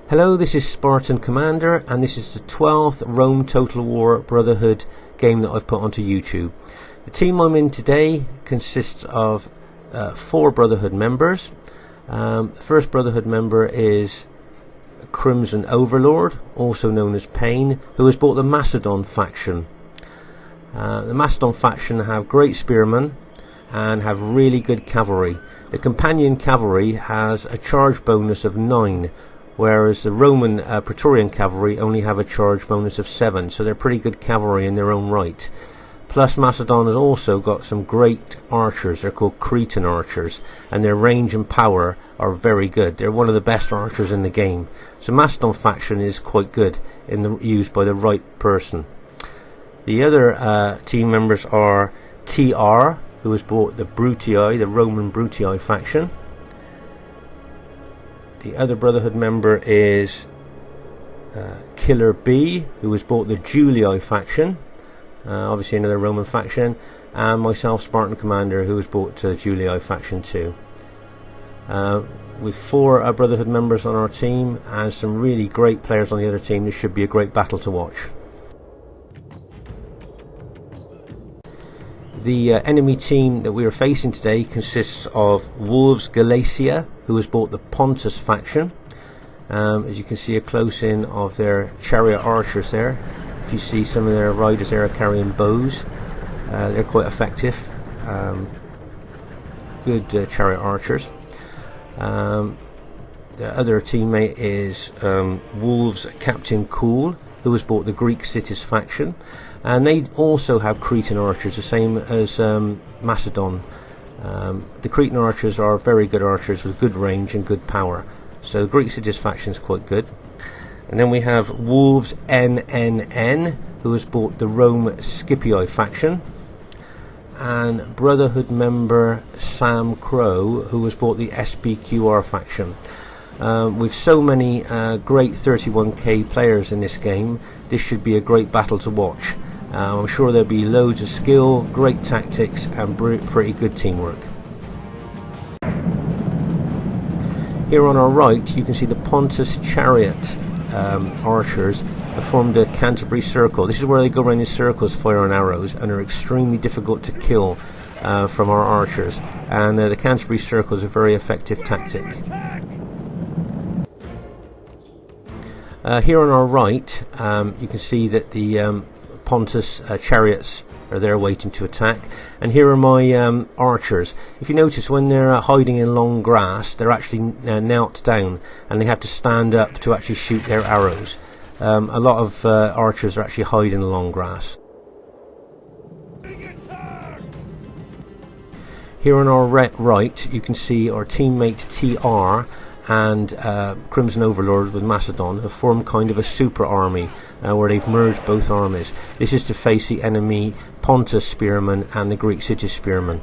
Hello, this is Spartan Commander, and this is the 12th Rome Total War Brotherhood game that I've put onto YouTube. The team I'm in today consists of 4 Brotherhood members. The first Brotherhood member is Crimson Overlord, also known as Pain, who has bought the Macedon faction. The Macedon faction have great spearmen and have really good cavalry. The companion cavalry has a charge bonus of 9, whereas the Roman Praetorian cavalry only have a charge bonus of 7, so they're pretty good cavalry in their own right. Plus, Macedon has also got some great archers. They're called Cretan archers, and their range and power are very good. They're one of the best archers in the game. So Macedon faction is quite good used by the right person. The other team members are TR, who has bought the Brutii, the Roman Brutii faction. The other Brotherhood member is Killer B, who has bought the Julii faction, obviously another Roman faction, and myself, Spartan Commander, who has bought Julii faction too. With 4 Brotherhood members on our team and some really great players on the other team, this should be a great battle to watch. The enemy team that we are facing today consists of Wolves Galatia, who has bought the Pontus faction. As you can see a close-in of their chariot archers there. If you see some of their riders there are carrying bows, they're quite effective. Good chariot archers. The other teammate is Wolves Captain Cool, who has bought the Greek Cities faction, and they also have Cretan archers, the same as Macedon. The Cretan archers are very good archers with good range and good power, so the Greek Cities faction is quite good. And then we have Wolves NNN, who has bought the Rome Scipii faction, and Brotherhood member Sam Crow, who has bought the SPQR faction. With so many great 31k players in this game, this should be a great battle to watch. I'm sure there'll be loads of skill, great tactics, and pretty good teamwork. Here on our right, you can see the Pontus chariot archers have formed a Canterbury circle. This is where they go around in circles firing arrows, and are extremely difficult to kill from our archers. And the Canterbury circle is a very effective tactic. Here on our right, you can see that the Pontus chariots are there waiting to attack, and here are my archers. If you notice, when they're hiding in long grass, they're actually knelt down, and they have to stand up to actually shoot their arrows. A lot of archers are actually hiding in the long grass. Here on our right, you can see our teammate TR and Crimson Overlord with Macedon have formed kind of a super army where they've merged both armies. This is to face the enemy Pontus spearmen and the Greek Cities spearmen.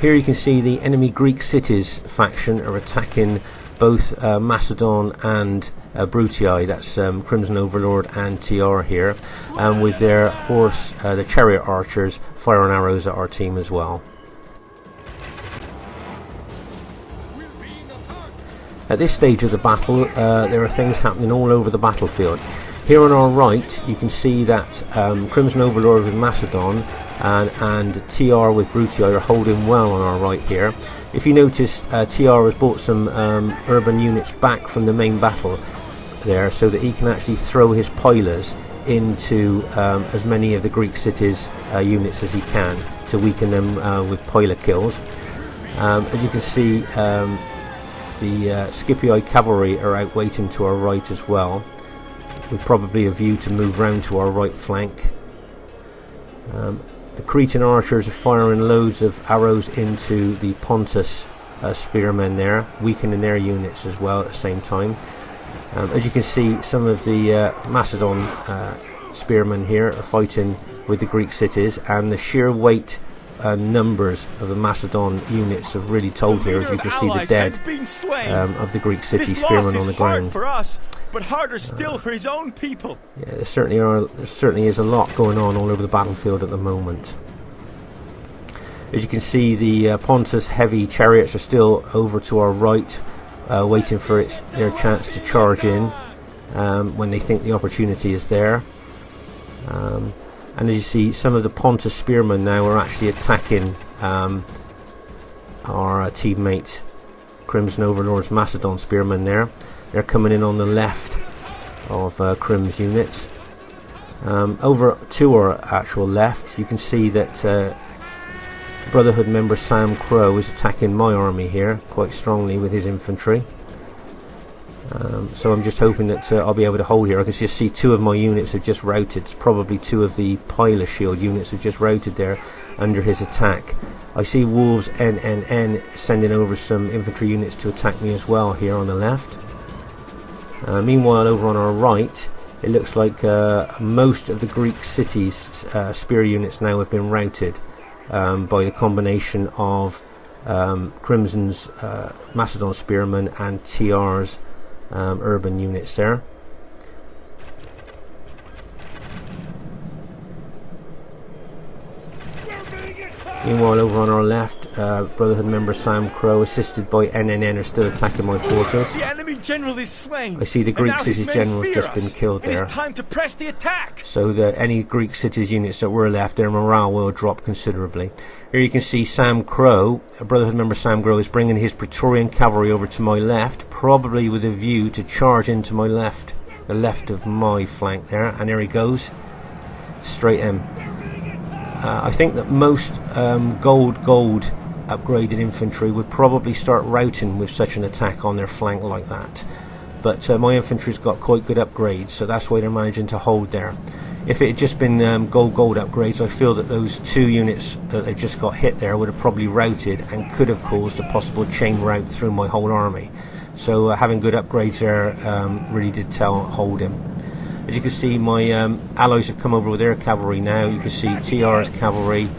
Here you can see the enemy Greek Cities faction are attacking both Macedon and Brutii, that's Crimson Overlord and TR here, and with their horse, the chariot archers, firing arrows at our team as well. At this stage of the battle, there are things happening all over the battlefield. Here on our right, you can see that Crimson Overlord with Macedon and TR with Brutii are holding well on our right here. If you notice, TR has brought some urban units back from the main battle there, so that he can actually throw his pilers into as many of the Greek cities units as he can to weaken them with piler kills. As you can see, the Scipii cavalry are out waiting to our right as well, with probably a view to move round to our right flank. The Cretan archers are firing loads of arrows into the Pontus spearmen there, weakening their units as well at the same time. As you can see, some of the Macedon spearmen here are fighting with the Greek cities, and the sheer weight and numbers of the Macedon units have really told here, as you can see the dead of the Greek city spearmen on the ground. For us, but harder still for his own people. Yeah, there certainly is a lot going on all over the battlefield at the moment. As you can see, the Pontus heavy chariots are still over to our right, waiting for their chance to charge in when they think the opportunity is there. And as you see, some of the Pontus spearmen now are actually attacking our teammate Crimson Overlord's Macedon spearmen there. They're coming in on the left of Crim's units. Over to our actual left, you can see that Brotherhood member Sam Crow is attacking my army here quite strongly with his infantry. So I'm just hoping that I'll be able to hold here. I can just see two of my units have just routed. Probably two of the Pilot Shield units have just routed there under his attack. I see Wolves NNN sending over some infantry units to attack me as well here on the left. Meanwhile, over on our right, it looks like most of the Greek cities' spear units now have been routed by the combination of Crimson's Macedon spearmen and TR's urban units there. Meanwhile, over on our left, Brotherhood member Sam Crow, assisted by NNN, are still attacking my forces. The enemy general is slain. I see the Greek cities general has just been killed there. It is time to press the attack. So any Greek cities units that were left, their morale will drop considerably. Here you can see Sam Crow, Brotherhood member Sam Crow, is bringing his Praetorian cavalry over to my left, probably with a view to charge into my left, the left of my flank there. And there he goes, straight in. I think that most gold upgraded infantry would probably start routing with such an attack on their flank like that. But my infantry's got quite good upgrades, so that's why they're managing to hold there. If it had just been gold upgrades, I feel that those two units that they just got hit there would have probably routed and could have caused a possible chain rout through my whole army. So having good upgrades there really did hold him. As you can see, my allies have come over with their cavalry now. You can see TR's cavalry, you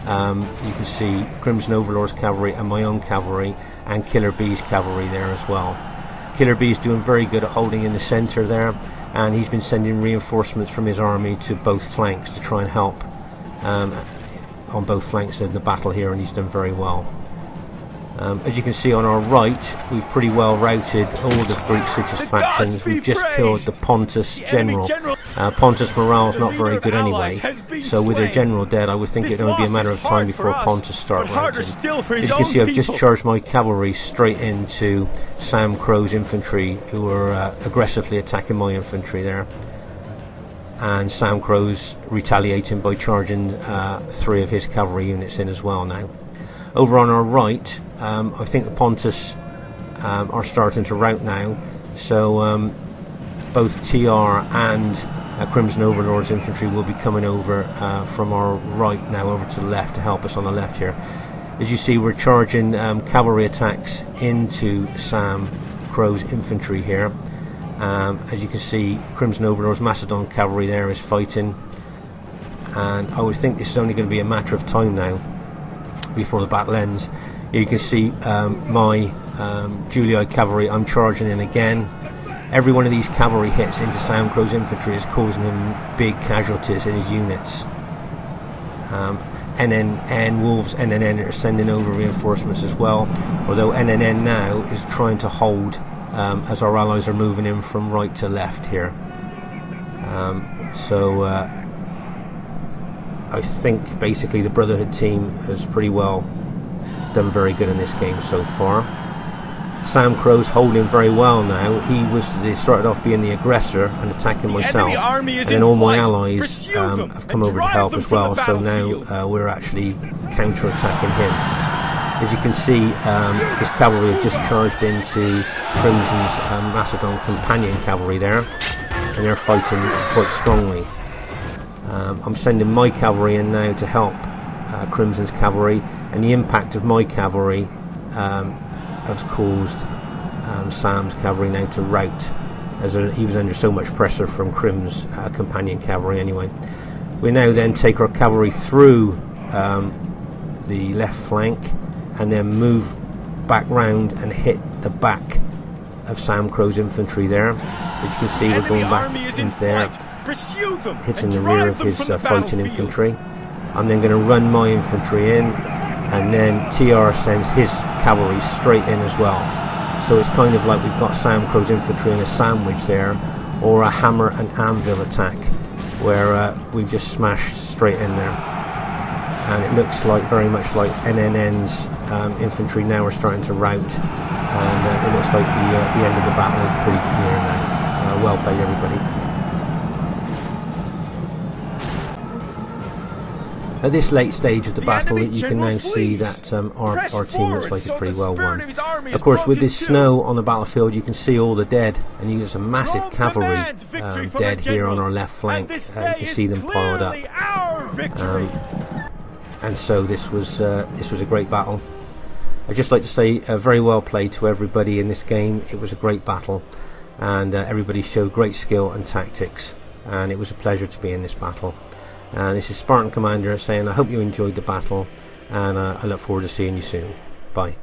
can see Crimson Overlord's cavalry and my own cavalry, and Killer B's cavalry there as well. Killer B is doing very good at holding in the centre there, and he's been sending reinforcements from his army to both flanks to try and help on both flanks in the battle here, and he's done very well. As you can see on our right, we've pretty well routed all the Greek cities factions. We've just killed the Pontus general. Pontus morale is not very good anyway, so with their general dead, I would think it'd only be a matter of time before Pontus start routing. As you can see, I've just charged my cavalry straight into Sam Crow's infantry, who are aggressively attacking my infantry there. And Sam Crow's retaliating by charging 3 of his cavalry units in as well now. Over on our right, I think the Pontus are starting to rout now, so both TR and Crimson Overlord's infantry will be coming over from our right now over to the left to help us on the left here. As you see, we're charging cavalry attacks into Sam Crow's infantry here. As you can see, Crimson Overlord's Macedon cavalry there is fighting, and I would think this is only going to be a matter of time now before the battle ends. You can see my Julii cavalry, I'm charging in again. Every one of these cavalry hits into Sam Crow's infantry is causing him big casualties in his units. NNN, Wolves NNN are sending over reinforcements as well, although NNN now is trying to hold as our allies are moving in from right to left here. I think basically the Brotherhood team has pretty well done very good in this game so far. Sam Crow's holding very well now. They started off being the aggressor and attacking myself, and then all my allies have come over to help as well, so now we're actually counter-attacking him. As you can see, his cavalry have just charged into Crimson's Macedon companion cavalry there, and they're fighting quite strongly. I'm sending my cavalry in now to help Crimson's cavalry, and the impact of my cavalry has caused Sam's cavalry now to rout, as he was under so much pressure from Crim's companion cavalry anyway. We now then take our cavalry through the left flank and then move back round and hit the back of Sam Crow's infantry there. As you can see, we're going back into there, hitting the rear of his fighting infantry. I'm then going to run my infantry in and then TR sends his cavalry straight in as well. So it's kind of like we've got Sam Crow's infantry in a sandwich there, or a hammer and anvil attack, where we've just smashed straight in there. And it looks like very much like NNN's infantry now are starting to rout, and it looks like the end of the battle is pretty near now. Well played, everybody. At this late stage of the battle, you can now see that our team looks like it's pretty well won. Of course, with this snow on the battlefield, you can see all the dead, and you get some massive cavalry dead here on our left flank. You can see them piled up. And so this was a great battle. I'd just like to say very well played to everybody in this game. It was a great battle, and everybody showed great skill and tactics, and it was a pleasure to be in this battle. This is Spartan Commander saying I hope you enjoyed the battle, and I look forward to seeing you soon. Bye.